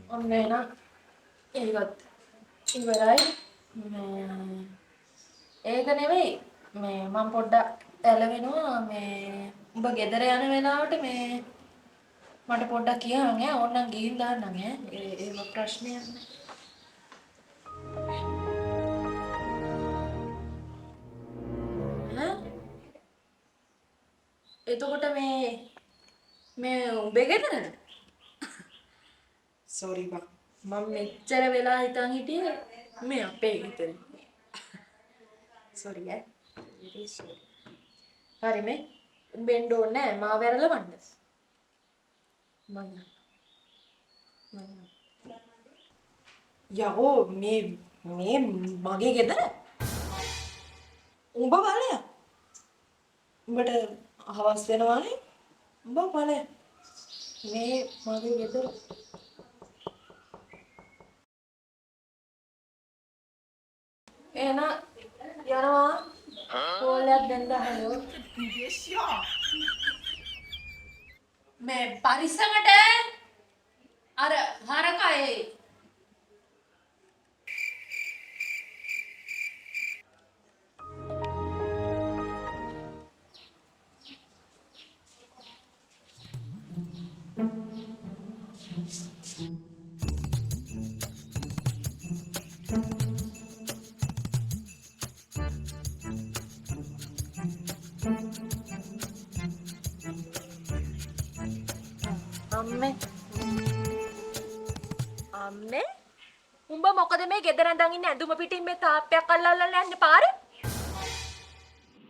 ඔන්න එහෙනම් ඒකත් ඉවරයි. ඒක නෙවෙයි මේ මම පොඩ්ඩක් ඇලවෙනවා මේ උඹ ගෙදර යන වෙලාවට මේ මට පොඩ්ඩක් කියන්න ඈ ඕනනම් ගිහින් දාන්නම් ඈ ඒක ප්‍රශ්නයක් නෑ එතකොට මේ උඹේ ගෙදරද සෝරි බා මම මෙච්චර වෙලා හිතන් හිටියේ මේ අපේ ගෙදර සෝරි ඈ හරි මේ බෙන්ඩ ඕනේ නෑ මාව ඇරලවන්න මම යකෝ මේ මගේ ගෙදර උඹ බලය උඹට හවස් වෙනවානේ උඹ බලය මේ මගේ ගෙදර එහෙනම් යනවා කෝලයක් දෙන්න හලෝ මේ පරිස්සමට අර හරකයි අම්මේ උඹ මොකද මේ ගෙදර ඇඳන් ඉන්නේ ඇඳුම පිටින් මේ තාප්පයක් අල්ලලා යන්නේ පාරේ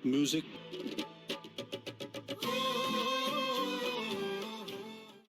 Music